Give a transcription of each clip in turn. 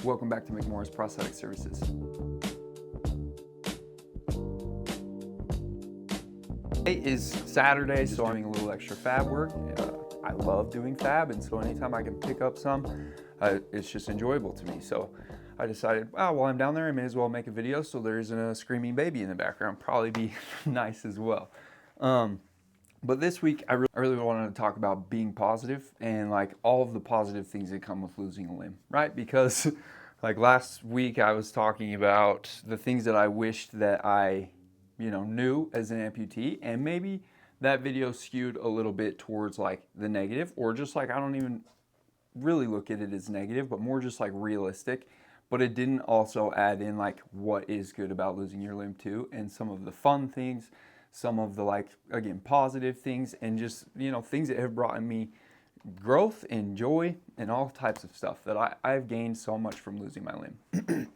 Welcome back to McMorris Prosthetic Services. Today is Saturday, so I'm doing a little extra fab work. I love doing fab, and so anytime I can pick up some, it's just enjoyable to me. So I decided, while I'm down there, I may as well make a video so there isn't a screaming baby in the background. Probably be nice as well. But this week, I really wanted to talk about being positive and like all of the positive things that come with losing a limb, right? Because like last week, I was talking about the things that I wished that I, knew as an amputee, and maybe that video skewed a little bit towards like the negative, or just like I don't even really look at it as negative, but more just like realistic. But it didn't also add in like what is good about losing your limb too, and some of the fun things, some of the like, again, positive things, and just, things that have brought me growth and joy and all types of stuff that I've gained so much from losing my limb.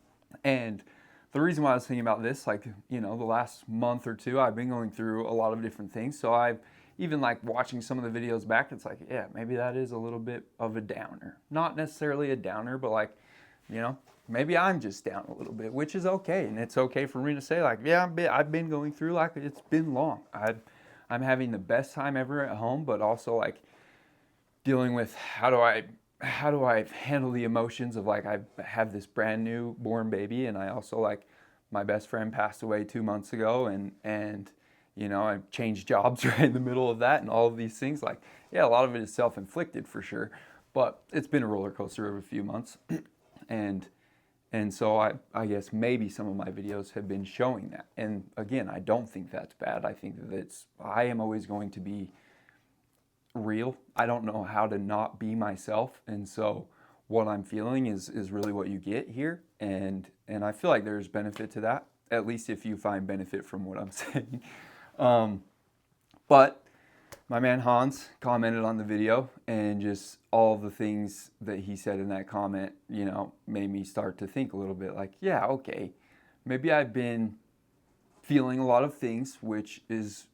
And the reason why I was thinking about this, like, the last month or two, I've been going through a lot of different things. So I've even like watching some of the videos back, it's like, yeah, maybe that is a little bit of a downer. Not necessarily a downer, but like, maybe I'm just down a little bit, which is okay. And it's okay for me to say like, yeah, I've been going through, like, it's been long. I'm having the best time ever at home, but also like dealing with how do I handle the emotions of like, I have this brand new born baby, and I also like, my best friend passed away 2 months ago, and I changed jobs right in the middle of that, and all of these things. Like, yeah, a lot of it is self-inflicted for sure, but it's been a roller coaster of a few months. And so I guess maybe some of my videos have been showing that. And again, I don't think that's bad. I think that I am always going to be real. I don't know how to not be myself. And so what I'm feeling is really what you get here. And I feel like there's benefit to that, at least if you find benefit from what I'm saying. But my man Hans commented on the video, and just all of the things that he said in that comment, made me start to think a little bit like, yeah, okay, maybe I've been feeling a lot of things, which is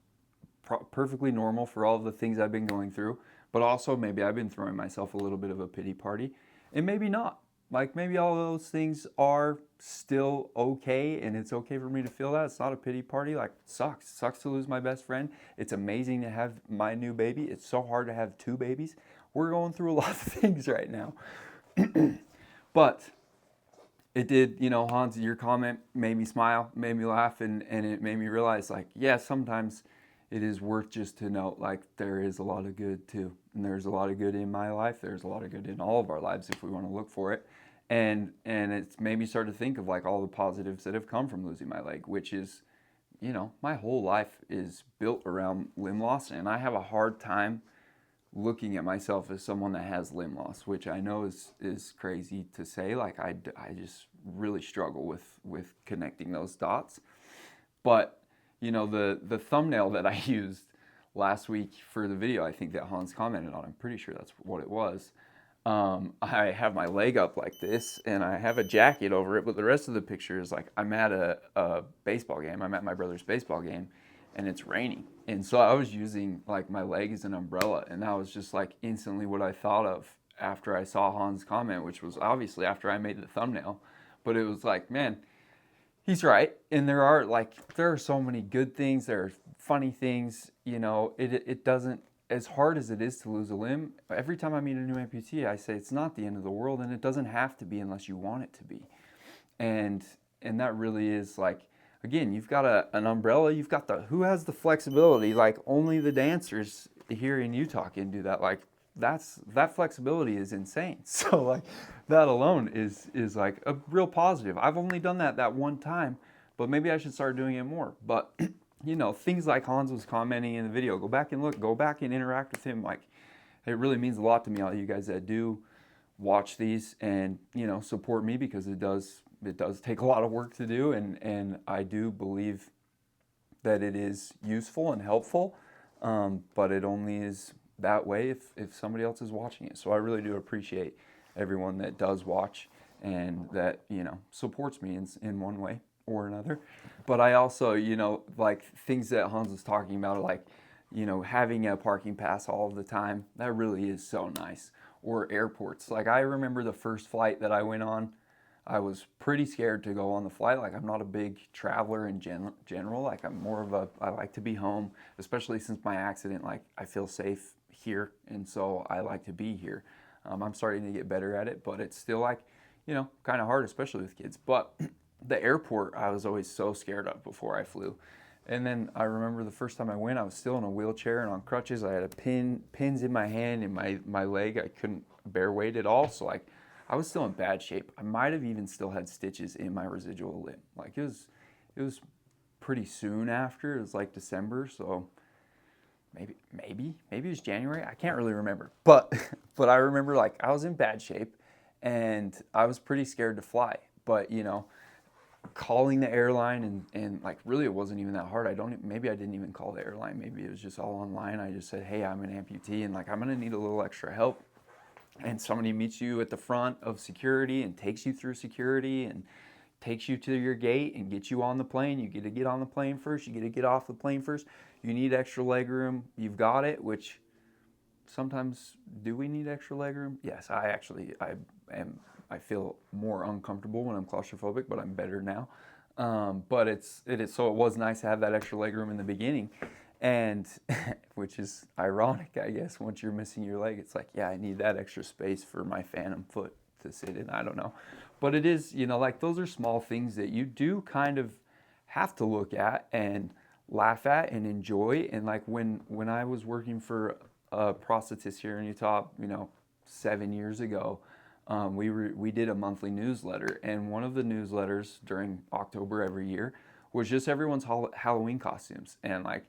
perfectly normal for all of the things I've been going through, but also maybe I've been throwing myself a little bit of a pity party, and maybe not. Like, maybe all of those things are still okay, and it's okay for me to feel that. It's not a pity party. Like, it sucks. It sucks to lose my best friend. It's amazing to have my new baby. It's so hard to have two babies. We're going through a lot of things right now. But it did, Hans, your comment made me smile, made me laugh, and it made me realize, like, yeah, sometimes it is worth just to note, like, there is a lot of good too. And there's a lot of good in my life. There's a lot of good in all of our lives if we want to look for it. And it's made me start to think of like all the positives that have come from losing my leg, which is, my whole life is built around limb loss. And I have a hard time looking at myself as someone that has limb loss, which I know is crazy to say. Like, I just really struggle with connecting those dots. But the thumbnail that I used last week for the video, I think that Hans commented on, I'm pretty sure that's what it was. I have my leg up like this, and I have a jacket over it, but the rest of the picture is like, I'm at a baseball game. I'm at my brother's baseball game, and it's raining. And so I was using like my leg as an umbrella, and that was just like instantly what I thought of after I saw Hans' comment, which was obviously after I made the thumbnail. But it was like, man, he's right. And there are so many good things. There are funny things. It doesn't, as hard as it is to lose a limb, every time I meet a new amputee, I say it's not the end of the world, and it doesn't have to be unless you want it to be. And that really is like, again, you've got an umbrella, you've got who has the flexibility? Like, only the dancers here in Utah can do that. Like, that flexibility is insane. So like, that alone is like a real positive. I've only done that one time, but maybe I should start doing it more. But things like Hans was commenting in the video, go back and look, go back and interact with him. Like, it really means a lot to me, all you guys that do watch these and, support me, because it does take a lot of work to do. And I do believe that it is useful and helpful. But it only is that way if somebody else is watching it. So I really do appreciate everyone that does watch and that, supports me in one way or another. But I also, like things that Hans was talking about, like, having a parking pass all the time, that really is so nice. Or airports. Like, I remember the first flight that I went on, I was pretty scared to go on the flight. Like, I'm not a big traveler in general. Like, I'm more of a, I like to be home, especially since my accident. Like, I feel safe here, and so I like to be here. I'm starting to get better at it, but it's still like, kind of hard, especially with kids. But the airport, I was always so scared of before I flew. And then I remember the first time I went, I was still in a wheelchair and on crutches. I had pins in my hand and my leg. I couldn't bear weight at all. So like, I was still in bad shape. I might have even still had stitches in my residual limb. Like it was pretty soon after. It was like December, so maybe it was January. I can't really remember. But but I remember like I was in bad shape and I was pretty scared to fly. But calling the airline and like really it wasn't even that hard. Maybe I didn't even call the airline. Maybe it was just all online. I just said, hey, I'm an amputee and like I'm gonna need a little extra help. And somebody meets you at the front of security and takes you through security and takes you to your gate and gets you on the plane. You get to get on the plane first. You get to get off the plane first. You need extra leg room. You've got it, which sometimes do we need extra leg room? Yes, I feel more uncomfortable when I'm claustrophobic, but I'm better now. But it was nice to have that extra leg room in the beginning, and which is ironic, I guess. Once you're missing your leg, it's like, yeah, I need that extra space for my phantom foot to sit in. I don't know, but it is, like those are small things that you do kind of have to look at and laugh at and enjoy. And like when I was working for a prosthetist here in Utah, 7 years ago, we did a monthly newsletter, and one of the newsletters during October every year was just everyone's Halloween costumes, and like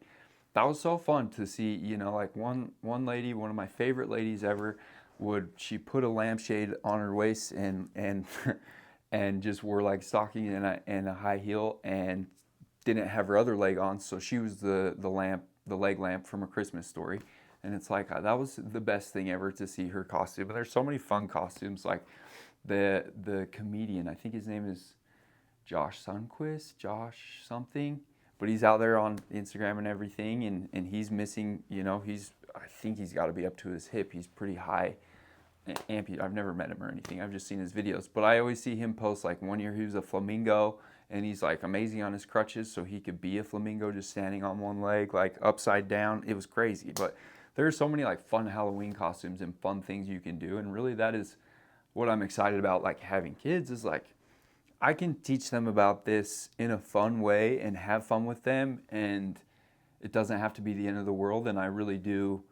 that was so fun to see. Like one lady, one of my favorite ladies ever, she put a lampshade on her waist and and just wore like stocking and a high heel and didn't have her other leg on, so she was the leg lamp from A Christmas Story. And it's like that was the best thing ever to see her costume. And there's so many fun costumes, like the comedian. I think his name is Josh Sundquist, Josh something, but he's out there on Instagram and everything, and he's missing. I think he's got to be up to his hip. He's pretty high. I've never met him or anything. I've just seen his videos. But I always see him post like one year he was a flamingo, and he's like amazing on his crutches, so he could be a flamingo just standing on one leg, like upside down. It was crazy, but there are so many like fun Halloween costumes and fun things you can do, and really that is what I'm excited about. Like having kids is like I can teach them about this in a fun way and have fun with them, and it doesn't have to be the end of the world. And I really do,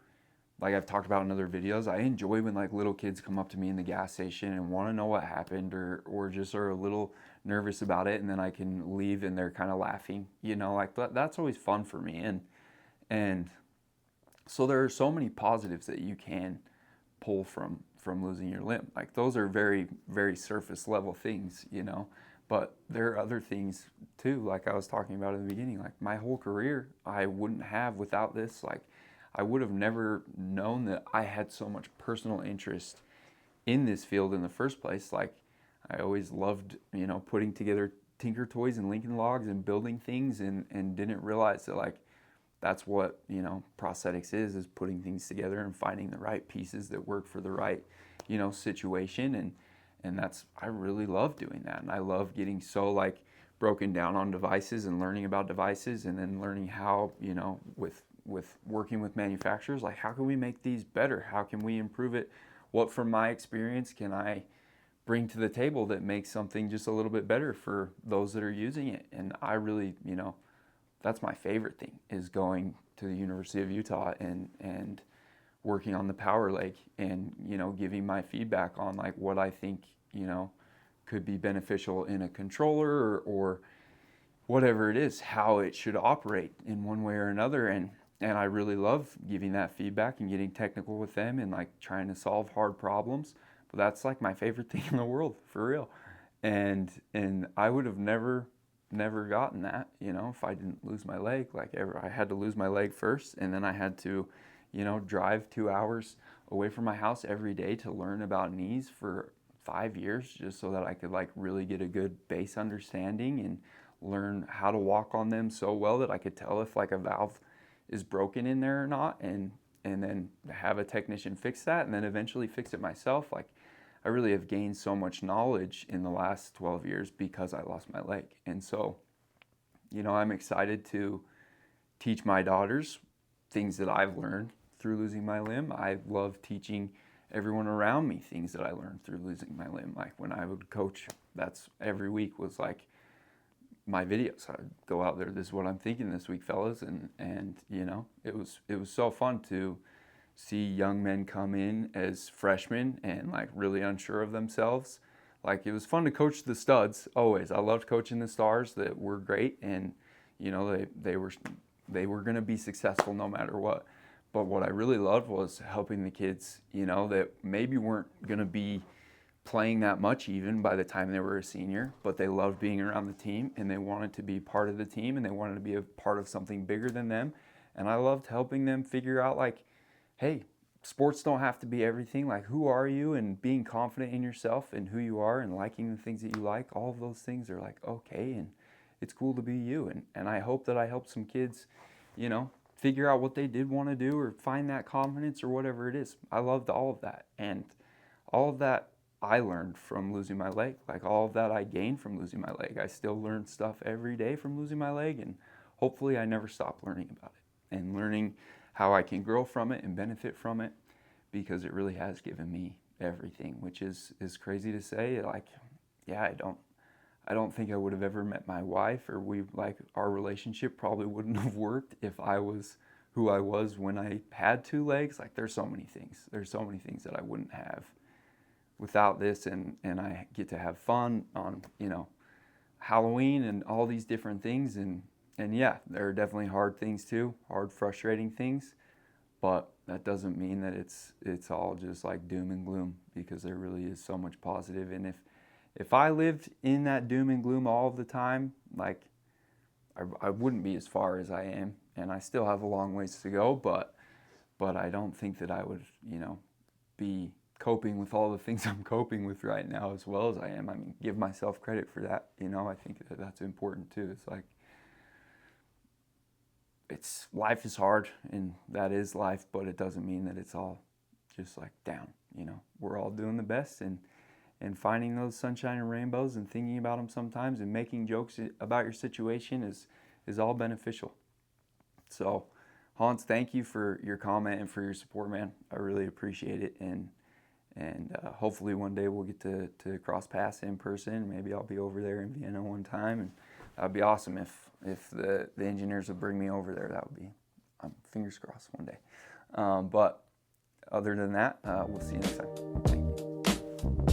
like I've talked about in other videos, I enjoy when like little kids come up to me in the gas station and want to know what happened, or just are a little nervous about it, and then I can leave and they're kind of laughing, like that's always fun for me. And so there are so many positives that you can pull from losing your limb. Like those are very, very surface level things, but there are other things too, like I was talking about in the beginning. Like my whole career I wouldn't have without this. Like I would have never known that I had so much personal interest in this field in the first place. Like I always loved, putting together Tinker Toys and Lincoln Logs and building things, and didn't realize that like that's what prosthetics is putting things together and finding the right pieces that work for the right situation. And that's, I really love doing that, and I love getting so like broken down on devices and learning about devices, and then learning how with working with manufacturers, like how can we make these better, how can we improve it, what from my experience can I bring to the table that makes something just a little bit better for those that are using it. And I really, that's my favorite thing, is going to the University of Utah and working on the power leg, and giving my feedback on like what I think could be beneficial in a controller, or whatever it is, how it should operate in one way or another. And I really love giving that feedback and getting technical with them and like trying to solve hard problems. But that's like my favorite thing in the world, for real. And I would have never gotten that, if I didn't lose my leg. Like I had to lose my leg first, and then I had to, drive 2 hours away from my house every day to learn about knees for 5 years, just so that I could like really get a good base understanding and learn how to walk on them so well that I could tell if like a valve is broken in there or not, and then have a technician fix that, and then eventually fix it myself. Like I really have gained so much knowledge in the last 12 years because I lost my leg. And so, I'm excited to teach my daughters things that I've learned through losing my limb. I love teaching everyone around me things that I learned through losing my limb. Like when I would coach, that's every week was like my videos. I'd go out there, this is what I'm thinking this week, fellas, and it was so fun to see young men come in as freshmen and like really unsure of themselves. Like it was fun to coach the studs always. I loved coaching the stars that were great, and they were going to be successful no matter what. But what I really loved was helping the kids, that maybe weren't going to be playing that much even by the time they were a senior, but they loved being around the team and they wanted to be part of the team and they wanted to be a part of something bigger than them. And I loved helping them figure out like, hey, sports don't have to be everything. Like, who are you? And being confident in yourself and who you are and liking the things that you like, all of those things are like, okay, and it's cool to be you. And I hope that I helped some kids, figure out what they did want to do or find that confidence or whatever it is. I loved all of that. And all of that I learned from losing my leg. Like all of that I gained from losing my leg. I still learn stuff every day from losing my leg, and hopefully I never stop learning about it and learning how I can grow from it and benefit from it, because it really has given me everything, which is crazy to say. Like, yeah, I don't think I would have ever met my wife, or our relationship probably wouldn't have worked if I was who I was when I had two legs. Like there's so many things that I wouldn't have without this, and I get to have fun on, Halloween and all these different things. And yeah, there are definitely hard things too, hard, frustrating things, but that doesn't mean that it's all just like doom and gloom, because there really is so much positive. And if I lived in that doom and gloom all of the time, like I wouldn't be as far as I am, and I still have a long ways to go, but I don't think that I would, be coping with all the things I'm coping with right now as well as I am. I mean, give myself credit for that. I think that that's important too. It's like, life is hard, and that is life, but it doesn't mean that it's all just like down. We're all doing the best, and finding those sunshine and rainbows and thinking about them sometimes and making jokes about your situation is all beneficial. So, Hans, thank you for your comment and for your support, man. I really appreciate it, and hopefully one day we'll get to cross paths in person. Maybe I'll be over there in Vienna one time, and that would be awesome if the engineers would bring me over there. That would be, fingers crossed, one day. But other than that, we'll see you next time. Thank you.